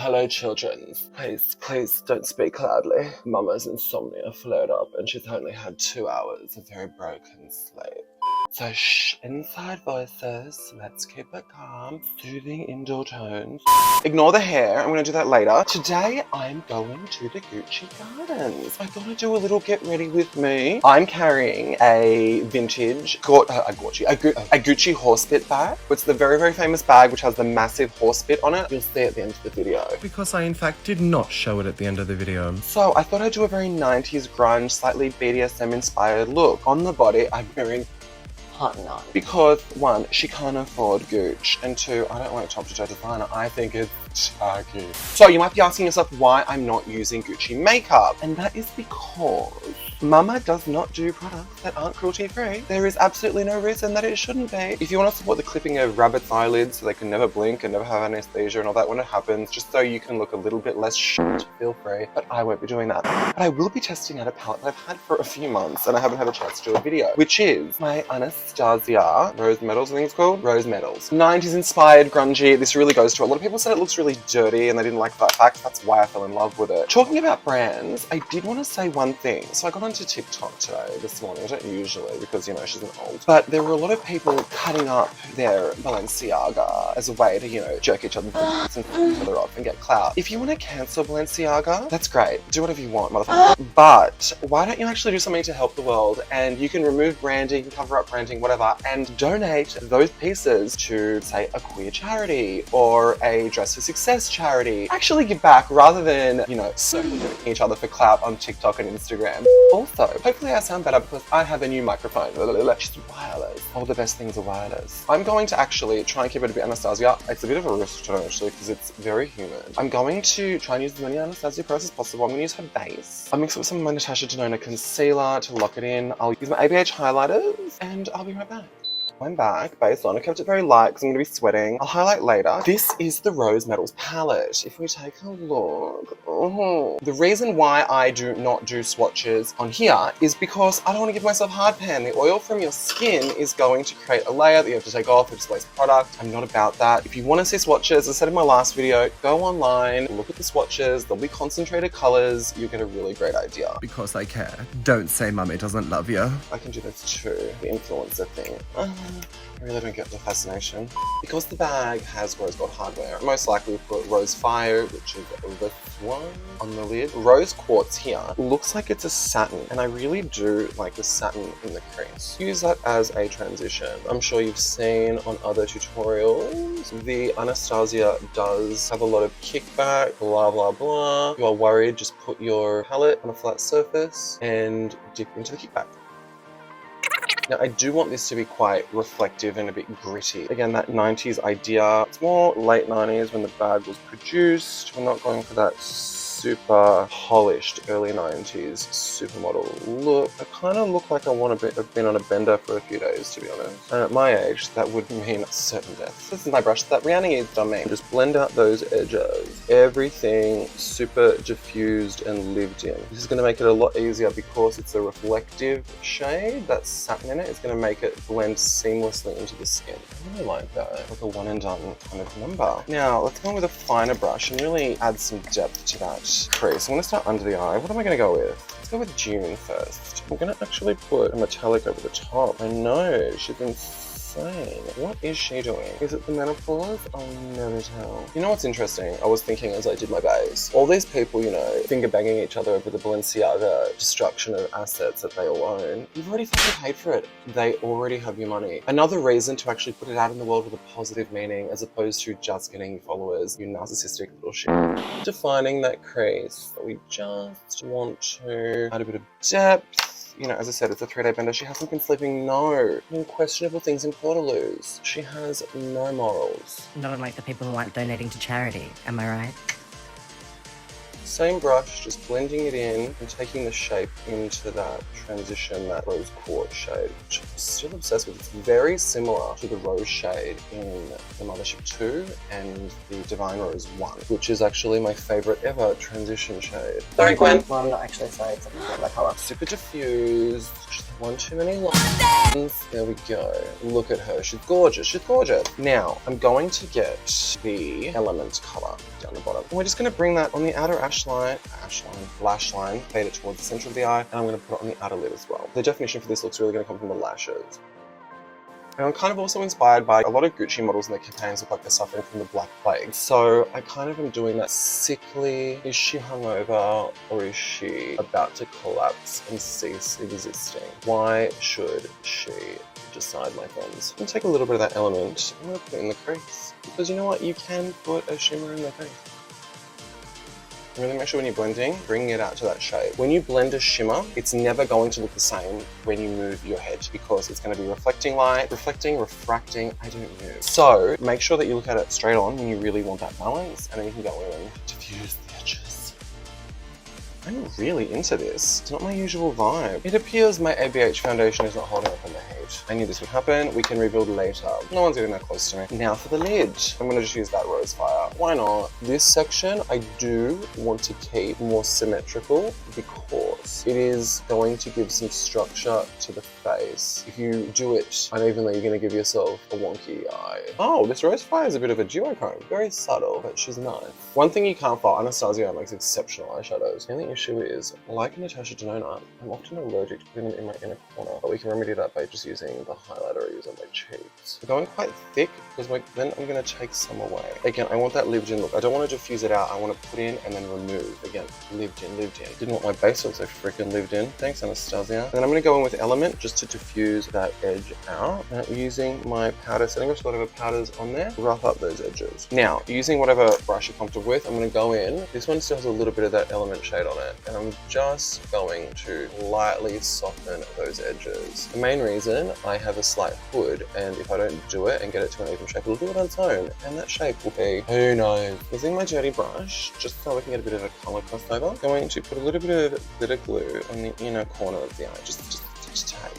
Hello children. Please don't speak loudly. Mama's insomnia flared up and she's only had 2 hours of very broken sleep. So shh, inside voices, let's keep it calm, soothing indoor tones. Ignore the hair, I'm going to do that later. Today I'm going to the Gucci Gardens. I thought I'd do a little get ready with me. I'm carrying a vintage, a Gucci horsebit bag. It's the very, very famous bag which has the massive horsebit on it. You'll see at the end of the video. Because I in fact did not show it at the end of the video. So I thought I'd do a very 90s grunge, slightly BDSM inspired look. On the body, I'm wearing partner. Because one, she can't afford Gucci, and two, I don't like top to toe designer. I think it's tacky. So you might be asking yourself why I'm not using Gucci makeup, and that is because Mama does not do products that aren't cruelty free. There is absolutely no reason that it shouldn't be. If you want to support the clipping of rabbits' eyelids so they can never blink and never have anesthesia and all that when it happens, just so you can look a little bit less shit, feel free. But I won't be doing that. But I will be testing out a palette that I've had for a few months and I haven't had a chance to do a video, which is my Anastasia Rose Metals, I think it's called. Rose Metals. 90s inspired, grungy. This really goes to a lot of people said it looks really dirty and they didn't like that fact. That's why I fell in love with it. Talking about brands, I did want to say one thing. So I got onto TikTok this morning. I don't usually because, you know, she's an old. But there were a lot of people cutting up their Balenciaga as a way to, you know, jerk each other and flip each other off and get clout. If you want to cancel Balenciaga, that's great. Do whatever you want, motherfucker. But why don't you actually do something to help the world? And you can remove branding, you can cover up branding, whatever, and donate those pieces to, say, a queer charity or a Dress for Success charity. Actually give back rather than, you know, circling each other for clout on TikTok and Instagram. Also, hopefully I sound better because I have a new microphone. She's wireless. All the best things are wireless. I'm going to actually try and keep it a bit Anastasia. It's a bit of a risk to actually because it's very human. I'm going to try and use as many Anastasia products as possible. I'm going to use her base. I'll mix it with some of my Anastasia Denona concealer to lock it in. I'll use my ABH highlighters and I'll be right back. I'm back, base on. I kept it very light because I'm going to be sweating. I'll highlight later. This is the Rose Metals palette. If we take a look, the reason why I do not do swatches on here is because I don't want to give myself hard pan. The oil from your skin is going to create a layer that you have to take off. It displays product. I'm not about that. If you want to see swatches, as I said in my last video, go online, look at the swatches. There'll be concentrated colors. You'll get a really great idea. Because I care. Don't say Mummy doesn't love you. I can do this too. The influencer thing. I really don't get the fascination. Because the bag has rose gold hardware, most likely we've put rose fire, which is this one on the lid. Rose quartz here looks like it's a satin, and I really do like the satin in the crease. Use that as a transition. I'm sure you've seen on other tutorials, the Anastasia does have a lot of kickback, blah, blah, blah. If you are worried, just put your palette on a flat surface and dip into the kickback. Now, I do want this to be quite reflective and a bit gritty. Again, that 90s idea. It's more late 90s when the bag was produced. We're not going for that super polished early 90s supermodel look. I kind of look like I want to have been on a bender for a few days, to be honest. And at my age, that would mean certain death. This is my brush that Rihanna used on me. Just blend out those edges. Everything super diffused and lived in. This is going to make it a lot easier because it's a reflective shade. That satin in it is going to make it blend seamlessly into the skin. I really like that. Like a one and done kind of number. Now, let's go in with a finer brush and really add some depth to that crease. I'm going to start under the eye. What am I going to go with? Let's go with June first. I'm going to actually put a metallic over the top. I know, she's insane. What is she doing? Is it the menopause? I'll never tell. You know what's interesting? I was thinking as I did my base. All these people, you know, finger banging each other over the Balenciaga destruction of assets that they all own. You've already fucking paid for it. They already have your money. Another reason to actually put it out in the world with a positive meaning as opposed to just getting followers, you narcissistic little shit. Defining that crease. We just want to add a bit of depth. You know, as I said, it's a 3-day bender. She hasn't been sleeping, no. Questionable things in Portaloos. She has no morals. Not unlike the people who aren't donating to charity, am I right? Same brush, just blending it in and taking the shape into that transition, that rose quartz shade, which I'm still obsessed with. It's very similar to the rose shade in the Mothership 2 and the Divine Rose 1, which is actually my favorite ever transition shade. Sorry, Gwen. Well, I'm not actually sorry, it's not that colour. Super diffused. Just one too many lines. There we go. Look at her. She's gorgeous. She's gorgeous. Now, I'm going to get the Element colour down the bottom. And we're just going to bring that on the outer lash line, fade it towards the centre of the eye, and I'm going to put it on the outer lid as well. The definition for this look's really going to come from the lashes. And I'm kind of also inspired by a lot of Gucci models in their campaigns look like they're suffering from the Black Plague. So I kind of am doing that sickly, is she hungover or is she about to collapse and cease existing? Why should she decide, my friends? I'm going to take a little bit of that Element, I'm going to put it in the crease. Because you know what, you can put a shimmer in the crease. Really make sure when you're blending, bring it out to that shade. When you blend a shimmer, it's never going to look the same when you move your head because it's going to be reflecting light, refracting, I don't know. So make sure that you look at it straight on when you really want that balance, and then you can go in and diffuse the edges. I'm really into this. It's not my usual vibe. It appears my ABH foundation is not holding up on the heat. I knew this would happen. We can rebuild later. No one's getting that close to me. Now for the lid. I'm going to just use that Rose Fire. Why not? This section I do want to keep more symmetrical because it is going to give some structure to the face. If you do it unevenly, you're going to give yourself a wonky eye. Oh, this Rose Fire is a bit of a duochrome. Very subtle, but she's nice. One thing you can't fault, Anastasia makes exceptional eyeshadows. The only issue is, like Natasha Denona, I'm often allergic to putting them in my inner corner, but we can remedy that by just using the highlighter I use on my cheeks. We're going quite thick because then I'm going to take some away. Again, I want that lived in look. I don't want to diffuse it out. I want to put in and then remove. Again, lived in. Didn't want my base to look so freaking lived in. Thanks, Anastasia. And then I'm going to go in with Element just to diffuse that edge out. Now, using my powder setting brush, whatever powder's on there, rough up those edges. Now, using whatever brush you're comfortable with, I'm going to go in. This one still has a little bit of that Element shade on it. And I'm just going to lightly soften those edges. The main reason, I have a slight hood, and if I don't do it and get it to an even shape, it'll do it on its own, and that shape will be, who knows. Using my dirty brush, just so I can get a bit of a colour crossover, I'm going to put a little bit of glitter glue on the inner corner of the eye, just tight.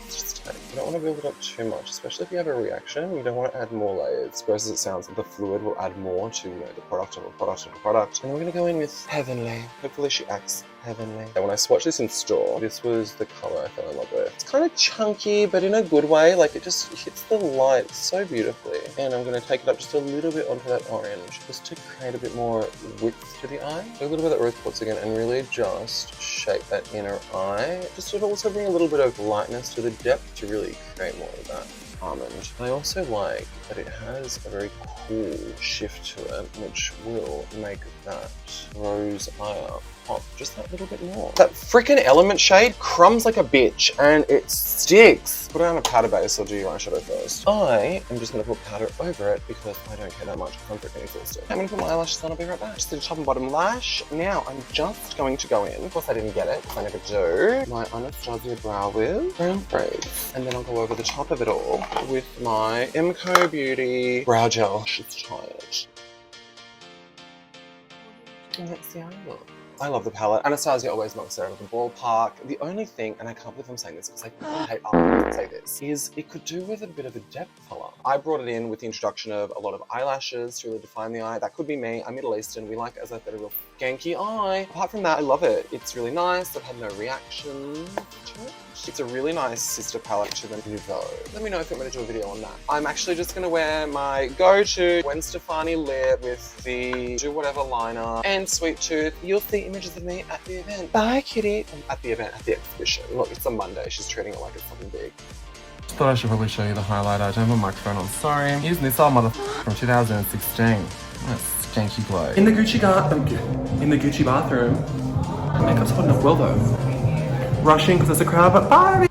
You don't want to build it up too much, especially if you have a reaction. You don't want to add more layers. As gross as it sounds, the fluid will add more to the product. And then we're going to go in with Heavenly. Hopefully she acts heavenly. And when I swatched this in store, this was the colour I fell in love with. It's kind of chunky, but in a good way. Like, it just hits the light so beautifully. And I'm going to take it up just a little bit onto that orange, just to create a bit more width to the eye. A little bit of that rose quartz again, and really just shape that inner eye. Just to also bring a little bit of lightness to the depth to really create more of that almond. I also like that it has a very cool shift to it, which will make that rose eye up pop just that little bit more. That freaking Element shade crumbs like a bitch and it sticks. Put it on a powder base or do your eyeshadow first. I am just going to put powder over it because I don't care that much because I'm freaking exhausted. I'm going to put my eyelashes on, I'll be right back. Just the top and bottom lash. Now I'm just going to go in. Of course I didn't get it because I never do. My Anastasia Brow Wiz Brown Braids. And then I'll go over the top of it all with my MCO Beauty Brow Gel. She's tired. And that's the eye look. I love the palette. Anastasia always knocks her out of the ballpark. The only thing, and I can't believe I'm saying this because I hate art to say this, is it could do with a bit of a depth color. I brought it in with the introduction of a lot of eyelashes to really define the eye. That could be me. I'm Middle Eastern. We like, as I said, a real ganky eye. Apart from that, I love it. It's really nice. I've had no reaction to it. It's a really nice sister palette to the Nouveau. Let me know if you want me to do a video on that. I'm actually just going to wear my go-to Gwen Stefani lip with the do whatever liner and Sweet Tooth. You'll see images of me at the event. Bye, kitty. At the event, at the exhibition. Look, it's a Monday. She's treating it like it's something big. Thought I should probably show you the highlighter. I don't have a microphone on. Sorry. I'm using this old mother from 2016. That stanky glow. In the Gucci bathroom. Makeup's holding up well though. Rushing because there's a crowd, but bye!